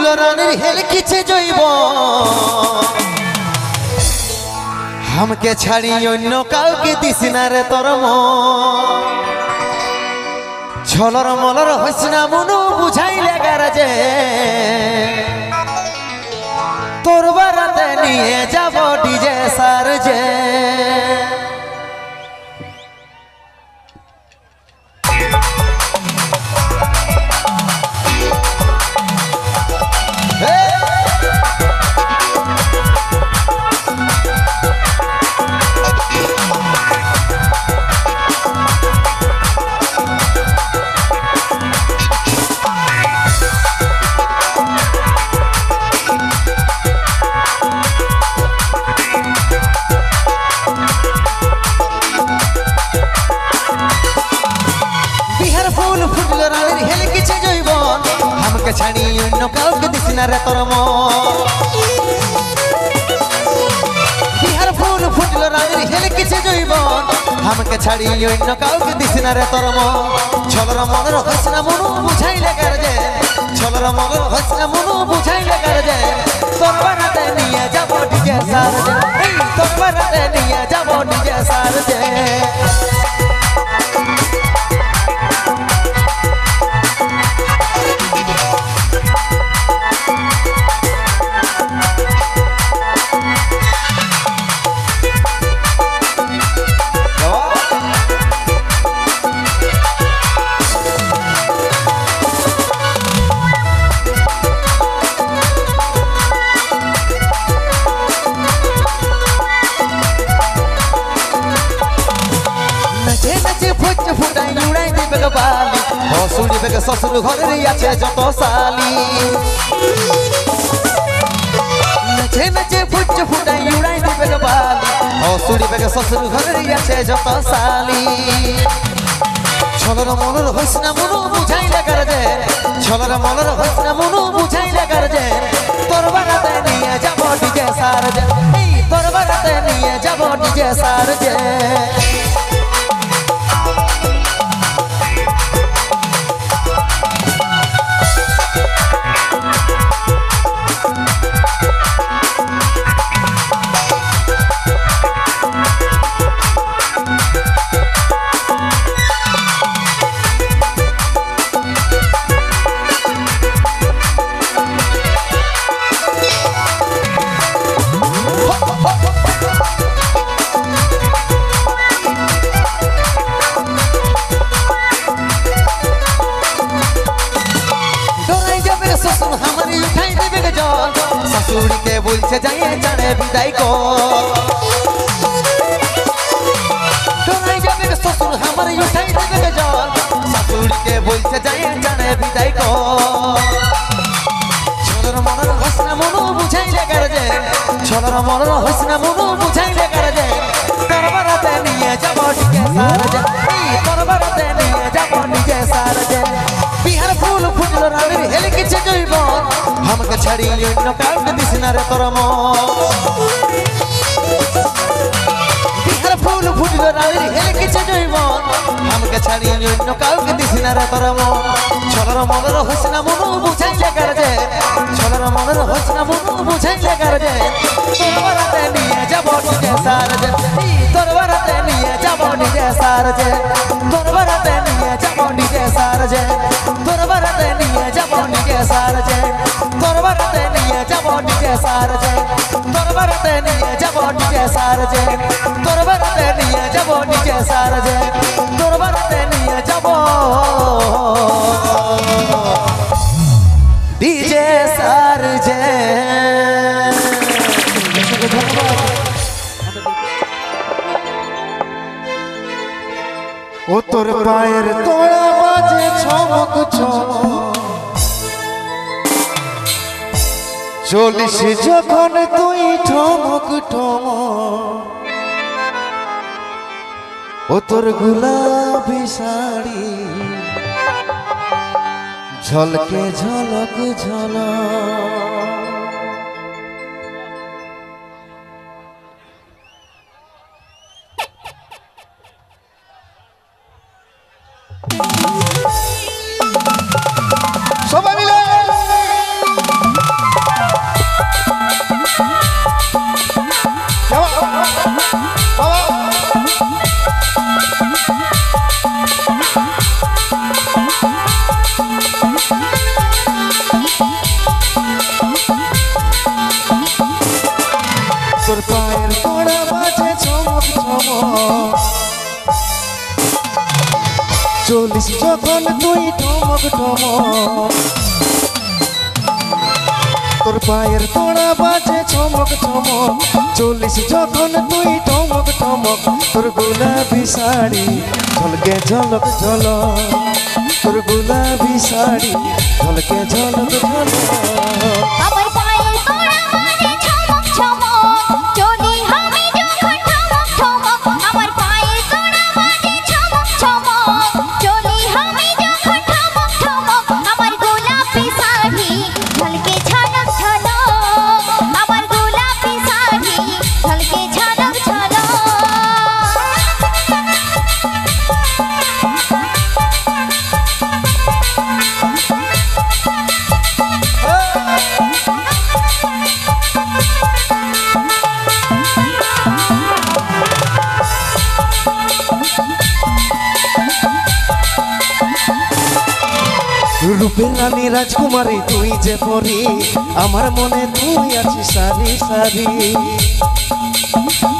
ফুটলো রানের হেল কিছে জৈব हमके छाड़ी अन्य काउके दिस ना रे तोर छलर मलर हईस ना मनु बुझाइले गारजे तोर बाराते निये जाबो डीजे सारजे छाड़ी अन्य काउके दिस ना रे तोर बिहार फूल फुटल रानी हेल किছে जैबन हमके छाड़ी अन्य काउके दिस ना रे तोर छलर मनर हईस ना मनु बुझाइले गारजे छलर मनर हईस ना मनु बुझाइले गारजे तोर बाराते निये जाबो डीजे सारजे तोर बाराते निये जाबो डीजे सारजे हसुड़ी बेगे ससुर घर आछे जत साली नेचे नेचे फुच फुटाई उड़ाई दिबे गे बाली हसुड़ी बेगे ससुर घर आछे जत साली छलर मनर हईस ना मनु बुझाइले गारजे छलर मनर हईस ना मनु बुझाइले गारजे तोर बाराते निये जाबो डीजे सारजे तोर बाराते निये जाबो डीजे सारजे ससुड़ी के बोलছে जाइए जाने विदाई को डोराई जाबे ससुर हमारे उठाई देबे जल ससुड़ी के बोलছে जाइए जाने विदाई को छलर मनर हईस ना मनु बुझाइले गारजे छलर मनर हईस ना मनु बुझाइले गारजे तोर बाराते निये जाबो डीजे सारजे तोर बाराते निये जाबो डीजे सारजे बिहार फूल फुटल रानी हेल किছে जैबन हमके छाड़ी अन्य काउके दिस ना रे तोर बिहार फूल फुटल रानी हेल किছে जैबन हमके छाड़ी अन्य काउके दिस ना रे तोर छलर मनर हईस ना मनु बुझाइले गारजे छलर मनर हईस ना मनु बुझाइले गारजे तोर बाराते निये जाबो डीजे सारजे तोर बाराते निये जाबो डीजे सारजे तोर बाराते निये जाबो डीजे सारजे तोर बाराते निये जाबो डीजे सारजे तोर बाराते निये जाबो डीजे सारजे तोर बाराते निये जाबो डीजे सारजे तोर बाराते निये जाबो डीजे सारजे तोर बाराते निये जाबो डीजे सारजे ओ तोर पायर तोड़ा बाजे छमक छमक चलिस जखन तुई ठमक ठमक ओ तोर गुलाबी साड़ी झलके झलक झलक सबाई मिले তুই ঠমক ঠমক তোর পায়ের তোড়া বাজে চমক চমক চলিস যখন তুই ঠমক ঠমক তোর গোলাপি শাড়ি ঝলকে ঝলক ঝলক তোর গোলাপি শাড়ি ঝলকে ঝলক ঝলক আমার পায়ের তোড়া বাজে চমক চমক চলি আমি যখন ঠমক ঠমক আমার পায়ের তোড়া বাজে চমক চমক চলি আমি যখন ঠমক ঠমক আমার গোলাপি শাড়ি ঝলকে ঝলক ঝলক আমার গোলাপি শাড়ি ঝলকে ঝলক ঝলক রূপের রানী রাজকুমারী তুই যে পরি আমার মনে তুই আছিস সারি সারি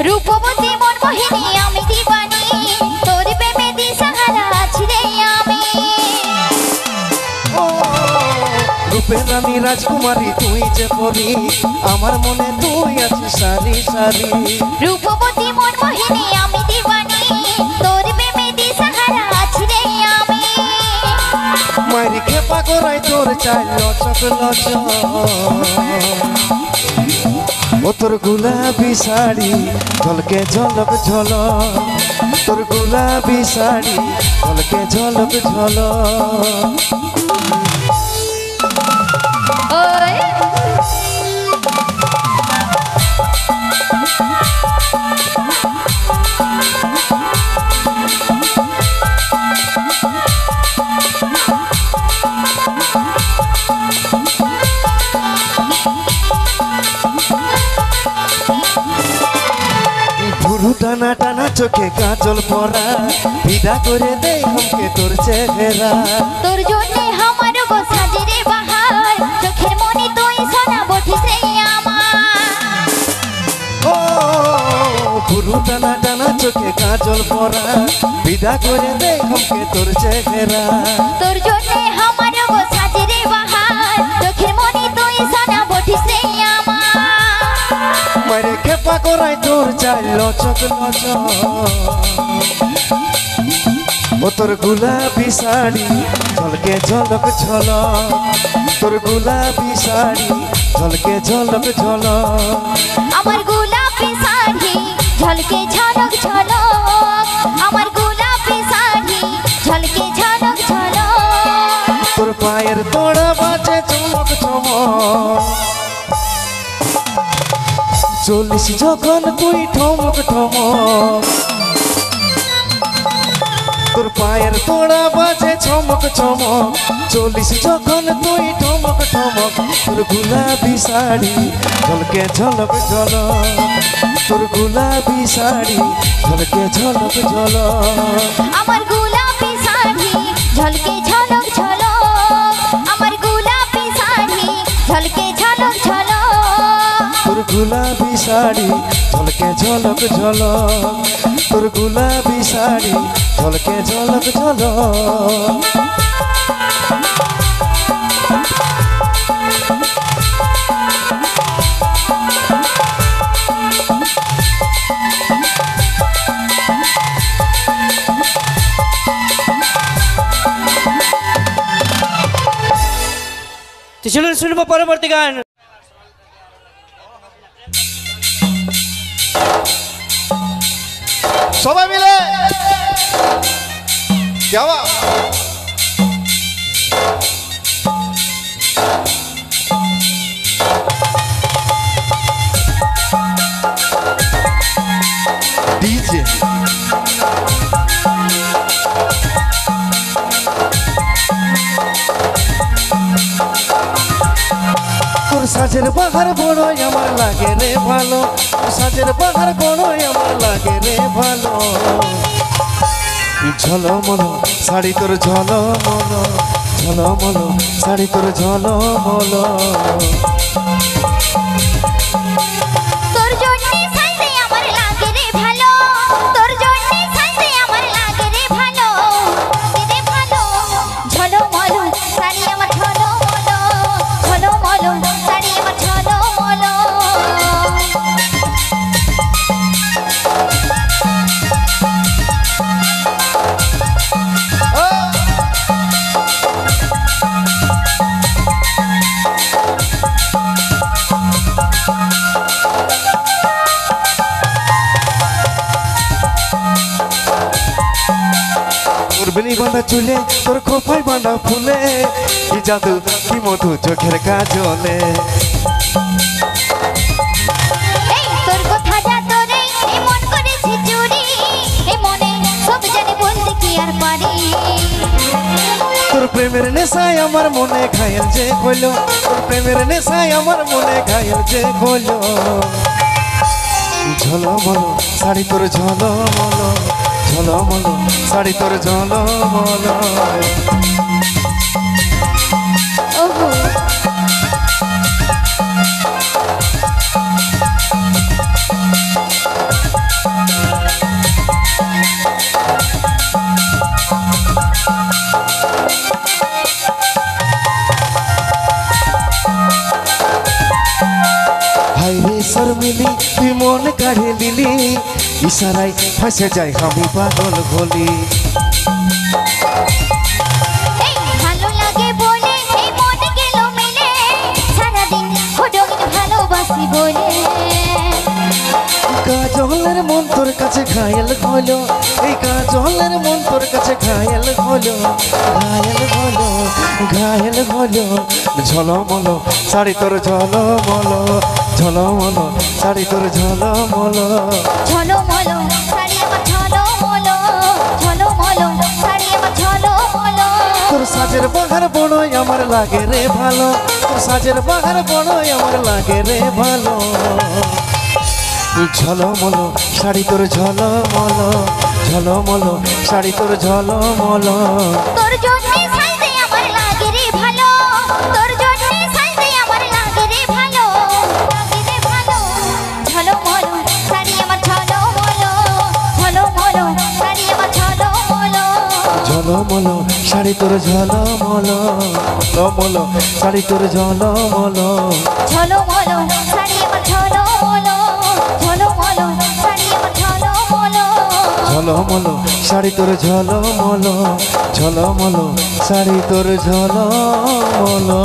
রূপবতী মন মোহিনী আমি দিবানি তোর প্রেমে দিশাহারা আছি রে আমি রূপের রানী রাজকুমারী তুই যে পরি আমার মনে তুই আছিস সারি সারি রূপবতী মন মোহিনী আমি দিবানি তোর প্রেমে দিশাহারা আছি রে আমি মারি খেপা করাই তোর চাই লচক লচক ও তোর গোলাপি শাড়ি ঝলকে ঝলক ঝলক তোর গোলাপি শাড়ি ঝলকে ঝলক ঝলক ওই ভুরু টানা টানা চোখে কাজল পরা বিদা করে দে हमके তোর চেহারা তোর জন্যে আমার গো সাজে রে বাহার চোখের মনি তুই সোনা বঠিস রে আমার ও ভুরু টানা টানা চোখে কাজল পরা বিদা করে দে हमके তোর চেহারা তোর জন্যে আমার গো সাজে রে বাহার চোখের মনি তুই সোনা বঠিস রে আমার মারে খেপা করাই তোর চাই লচক লচক ও তোর গোলাপি শাড়ি ঝলকে ঝলক ঝলক তোর গোলাপি শাড়ি ঝলকে ঝলক ঝলক আমার গোলাপি শাড়ি ঝলকে ঝলক ঝলক আমার গোলাপি শাড়ি ঝলকে ঝলক ঝলক তোর পায়ের তোড়া বাজে চমক চমক চলিস যখন তুই ঠমক ঠমক তোর পায়ের তোড়া বাজে চমক চমক চলিস যখন তুই ঠমক ঠমক তোর গোলাপি শাড়ি ঝলকে ঝলক ঝলক তোর গোলাপি শাড়ি ঝলকে ঝলক ঝলক আমার গোলাপি শাড়ি ঝলকে ঝলক ঝলক আমার গোলাপি শাড়ি ঝলকে ঝলক ঝলক তোর গোলাপি শাড়ি ঝলকে ঝলক ঝলক তোর গোলাপি শাড়ি ঝলকে ঝলক ঝলক তো চলুন শুনবো পরবর্তী গান। সবাই মিলে যাওয়া ডিজে তোর সাজের বাহার বড়ই আমার লাগে রে ভালো সাজের বাহার বড়ই আমার লাগে রে ভালো ঝলমল শাড়ি তোর ঝলমল ঝলমল শাড়ি তোর ঝলমল তোর জন্যে সাজতে আমার লাগে রে ভালো তোর জন্যে সাজতে আমার লাগে রে ভালো রে ভালো বাঁধা চুলে তোর খোপায় বাঁধা ফুলে কি জাদু কি মধু চোখের কাজলে এই তোর কথা যা তোরে এই মন করেছে চুরি এই মনে সব জানে বলতে কি আর পারি তোর প্রেমের নেশায় আমার মনে ঘায়েল যে হইলো তোর প্রেমের নেশায় আমার মনে ঘায়েল যে হইলো ঝলমলো শাড়ি তোর ঝলমলো ঝলমলো শাড়ি তোর ঝলমলো ওহো হাই রে শর্মিলি তুই মন কাঢ়ে দিলি ইশারায় ফাঁসে যায় আমি পাগল হলি এই ভালো লাগে বলে এই মন গেল মেলে সারাদিন হুডুমিন ভালোবাসি বলে কাজলের মন তোর কাছে ঘায়েল হলো এই কাজলের মন তোর কাছে ঘায়েল হলো ঘায়েল হলো ঘায়েল হলো ঝলমলো শাড়ি তোর ঝলমলো ঝলমলো শাড়ি তোর ঝলমলো ঝলমলো শাড়ি আমার ঝলমলো ঝলমলো শাড়ি আমার ঝলমলো তোর সাজের বাহার বড়ই আমার লাগে রে ভালো তোর সাজের বাহার বড়ই আমার লাগে রে ভালো ঝলমলো শাড়ি তোর ঝলমলো ঝলমলো শাড়ি তোর ঝলমলো তোর জন্য সাজতে আমার লাগে রে ভালো তোর জন্য সাজতে আমার লাগে রে ভালো ঝলমলো শাড়ি আমার ঝলমলো ঝলমলো শাড়ি আমার ঝলমলো ঝলমলো শাড়ি তোর ঝলমলো ঝলমলো শাড়ি তোর ঝলমলো ঝলমলো শাড়ি আমার ঝলমলো ঝলমলো শাড়ি আমার ঝলমলো ঝলমলো শাড়ি তোর ঝলমলো ঝলমলো শাড়ি তোর ঝলমলো